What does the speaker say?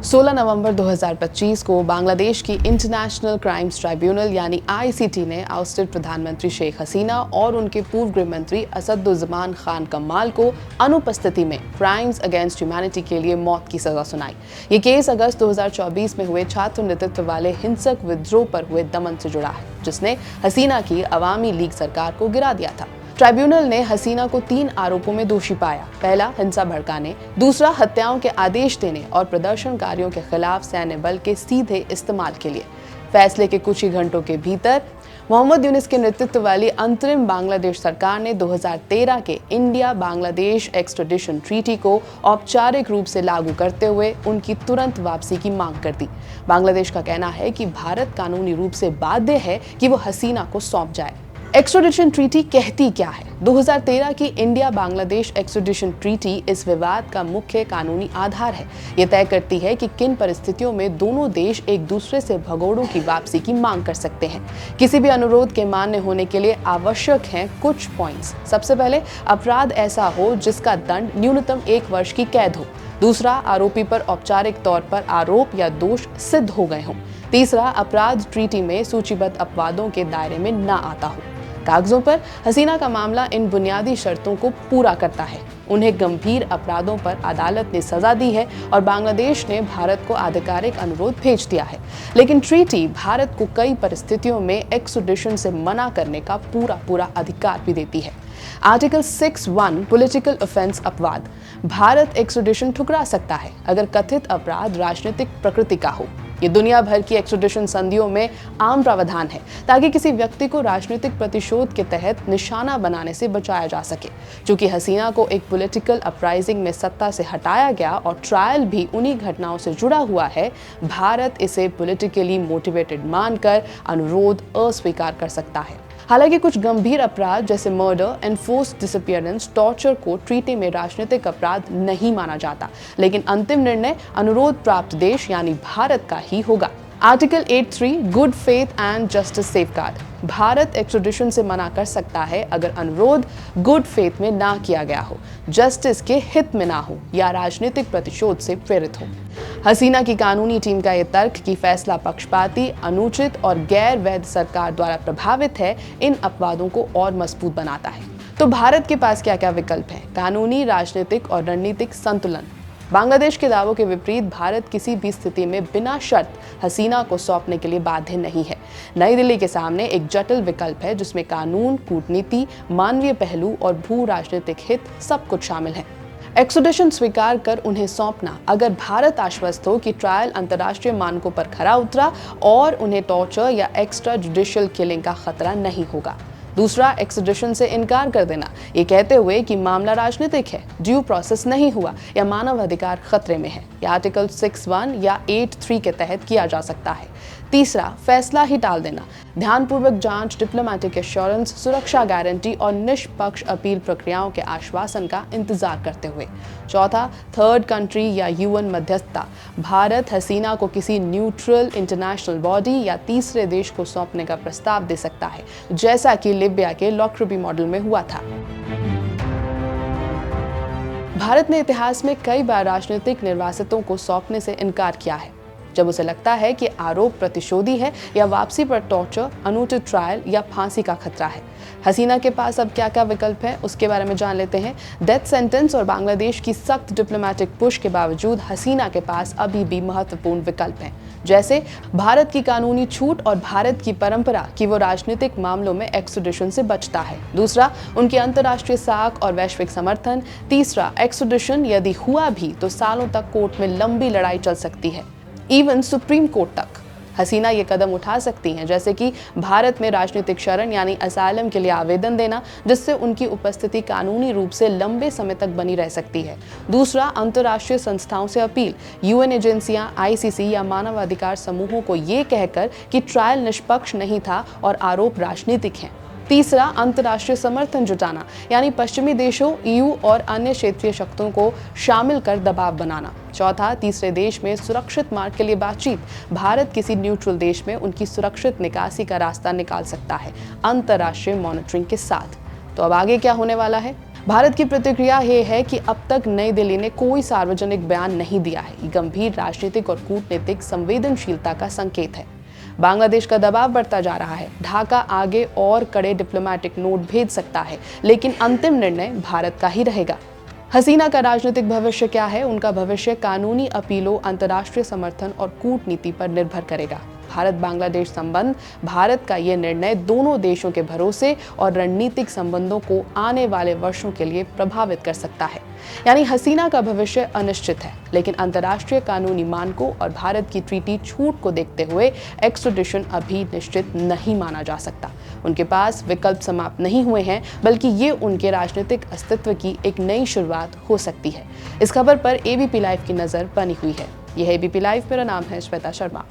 16 नवंबर 2025 को बांग्लादेश की international crimes tribunal यानी आईसीटी ने आउस्टेड प्रधानमंत्री शेख हसीना और उनके पूर्व गृह मंत्री असदुज्जमान खान कमाल को अनुपस्थिति में क्राइम्स अगेंस्ट ह्यूमैनिटी के लिए मौत की सजा सुनाई। ये केस अगस्त 2024 में हुए छात्र नेतृत्व वाले हिंसक विद्रोह पर हुए दमन से जुड़ा है, जिसने हसीना की अवामी लीग सरकार को गिरा दिया था। ट्राइब्यूनल ने हसीना को 3 आरोपों में दोषी पाया। पहला, हिंसा भड़काने, दूसरा, हत्याओं के आदेश देने और प्रदर्शनकारियों के खिलाफ सैन्य बल के सीधे इस्तेमाल के लिए। फैसले के कुछ ही घंटों के भीतर मोहम्मद यूनिस के नेतृत्व वाली अंतरिम बांग्लादेश सरकार ने 2013 के इंडिया बांग्लादेश एक्सट्रेडिशन ट्रीटी को औपचारिक रूप से लागू करते हुए उनकी तुरंत वापसी की मांग कर दी। बांग्लादेश का कहना है कि भारत कानूनी रूप से बाध्य है कि वो हसीना को सौंप जाए। एक्सट्रेडिशन ट्रीटी कहती क्या है? 2013 की इंडिया बांग्लादेश एक्सट्रेडिशन ट्रीटी इस विवाद का मुख्य कानूनी आधार है। ये तय करती है कि किन परिस्थितियों में दोनों देश एक दूसरे से भगोड़ों की वापसी की मांग कर सकते हैं। किसी भी अनुरोध के मान्य होने के लिए आवश्यक हैं कुछ पॉइंट्स। सबसे पहले, अपराध ऐसा हो जिसका दंड न्यूनतम 1 वर्ष की कैद हो। दूसरा, आरोपी पर औपचारिक तौर पर आरोप या दोष सिद्ध हो गए हों। तीसरा, अपराध ट्रीटी में सूचीबद्ध अपवादों के दायरे में न आता हो। कागजों पर हसीना का मामला इन बुनियादी शर्तों को पूरा करता है। उन्हें गंभीर अपराधों पर अदालत ने सजा दी है और बांग्लादेश ने भारत को आधिकारिक अनुरोध भेज दिया है। लेकिन ट्रीटी भारत को कई परिस्थितियों में एक्सट्रेडिशन से मना करने का पूरा अधिकार भी देती है। आर्टिकल 6(1) पॉलिटिकल ऑफेंस अपवाद। भारत एक्सट्रेडिशन ठुकरा सकता है अगर कथित अपराध राजनीतिक प्रकृति का हो। ये दुनिया भर की एक्सट्रेडिशन संधियों में आम प्रावधान है ताकि किसी व्यक्ति को राजनीतिक प्रतिशोध के तहत निशाना बनाने से बचाया जा सके। चूंकि हसीना को एक पॉलिटिकल अपराइजिंग में सत्ता से हटाया गया और ट्रायल भी उन्हीं घटनाओं से जुड़ा हुआ है, भारत इसे पॉलिटिकली मोटिवेटेड मानकर अनुरोध अस्वीकार कर सकता है। हालांकि कुछ गंभीर अपराध जैसे मर्डर, एनफोर्स्ड डिसअपीयरेंस, टॉर्चर को ट्रीटी में राजनीतिक अपराध नहीं माना जाता, लेकिन अंतिम निर्णय अनुरोध प्राप्त देश यानी भारत का ही होगा। Article 8(3) good faith and justice safeguard. Bharat extradition से मना कर सकता है अगर अनुरोध गुड फेथ में ना किया गया हो, जस्टिस के हित में ना हो या राजनीतिक प्रतिशोध से प्रेरित हो। हसीना की कानूनी टीम का यह तर्क कि फैसला पक्षपाती, अनुचित और गैर वैध सरकार द्वारा प्रभावित है, इन अपवादों को और मजबूत बनाता है। तो भारत के पास क्या क्या विकल्प हैं? कानूनी, राजनीतिक और रणनीतिक संतुलन। बांग्लादेश के दावों के विपरीत भारत किसी भी स्थिति में बिना शर्त हसीना को सौंपने के लिए बाध्य नहीं है। नई दिल्ली के सामने एक जटिल विकल्प है जिसमें कानून, कूटनीति, मानवीय पहलू और भू राजनीतिक हित सब कुछ शामिल है। एक्सट्रेडिशन स्वीकार कर उन्हें सौंपना अगर भारत आश्वस्त हो कि ट्रायल अंतर्राष्ट्रीय मानकों पर खरा उतरा और उन्हें टॉर्चर या एक्स्ट्रा जुडिशियल किलिंग का खतरा नहीं होगा। दूसरा, एक्सट्रेडिशन से इनकार कर देना, ये कहते हुए कि मामला राजनीतिक है, ड्यू प्रोसेस नहीं हुआ या मानव अधिकार खतरे में है। यह आर्टिकल 6(1) या 8(3) के तहत किया जा सकता है। तीसरा, फैसला ही टाल देना, ध्यानपूर्वक जांच, डिप्लोमेटिक एश्योरेंस, सुरक्षा गारंटी और निष्पक्ष अपील प्रक्रियाओं के आश्वासन का इंतजार करते हुए। चौथा, थर्ड कंट्री या यूएन मध्यस्थता। भारत हसीना को किसी न्यूट्रल इंटरनेशनल बॉडी या तीसरे देश को सौंपने का प्रस्ताव दे सकता है, जैसा कि लिबिया के लॉकरबी मॉडल में हुआ था। भारत ने इतिहास में कई बार राजनीतिक निर्वासितों को सौंपने से इनकार किया है जब उसे लगता है कि आरोप प्रतिशोधी है या वापसी पर टॉर्चर, अनुचित ट्रायल या फांसी का खतरा है। हसीना के पास अब क्या क्या विकल्प है उसके बारे में जान लेते हैं। डेथ सेंटेंस और बांग्लादेश की सख्त डिप्लोमेटिक पुश के बावजूद हसीना के पास अभी भी महत्वपूर्ण विकल्प हैं, जैसे भारत की कानूनी छूट और भारत की परंपरा कि वो राजनीतिक मामलों में एक्सट्रेडिशन से बचता है। दूसरा, उनकी अंतर्राष्ट्रीय साख और वैश्विक समर्थन। तीसरा, एक्सट्रेडिशन यदि हुआ भी तो सालों तक कोर्ट में लंबी लड़ाई चल सकती है, इवन सुप्रीम कोर्ट तक। हसीना ये कदम उठा सकती हैं, जैसे कि भारत में राजनीतिक शरण यानी असाइलम के लिए आवेदन देना, जिससे उनकी उपस्थिति कानूनी रूप से लंबे समय तक बनी रह सकती है। दूसरा, अंतर्राष्ट्रीय संस्थाओं से अपील, यूएन एजेंसियां, आईसीसी या मानवाधिकार समूहों को ये कहकर कि ट्रायल निष्पक्ष नहीं था और आरोप राजनीतिक हैं। तीसरा, अंतर्राष्ट्रीय समर्थन जुटाना, यानी पश्चिमी देशों, ईयू और अन्य क्षेत्रीय शक्तियों को शामिल कर दबाव बनाना। चौथा, तीसरे देश में सुरक्षित मार्ग के लिए बातचीत, भारत किसी न्यूट्रल देश में उनकी सुरक्षित निकासी का रास्ता निकाल सकता है अंतर्राष्ट्रीय मॉनिटरिंग के साथ। तो अब आगे क्या होने वाला है? भारत की प्रतिक्रिया ये है कि अब तक नई दिल्ली ने कोई सार्वजनिक बयान नहीं दिया है। ये गंभीर राजनीतिक और कूटनीतिक संवेदनशीलता का संकेत है। बांग्लादेश का दबाव बढ़ता जा रहा है। ढाका आगे और कड़े डिप्लोमेटिक नोट भेज सकता है, लेकिन अंतिम निर्णय भारत का ही रहेगा। हसीना का राजनीतिक भविष्य क्या है? उनका भविष्य कानूनी अपीलों, अंतर्राष्ट्रीय समर्थन और कूटनीति पर निर्भर करेगा। भारत बांग्लादेश संबंध, भारत का यह निर्णय दोनों देशों के भरोसे और रणनीतिक संबंधों को आने वाले वर्षों के लिए प्रभावित कर सकता है। यानी हसीना का भविष्य अनिश्चित है, लेकिन अंतर्राष्ट्रीय कानूनी मानकों और भारत की ट्रीटी छूट को देखते हुए एक्स्ट्राडिशन अभी निश्चित नहीं माना जा सकता। उनके पास विकल्प समाप्त नहीं हुए हैं, बल्कि ये उनके राजनीतिक अस्तित्व की एक नई शुरुआत हो सकती है। इस खबर पर एबीपी लाइव की नजर बनी हुई है। यह एबीपी लाइव, मेरा नाम है श्वेता शर्मा।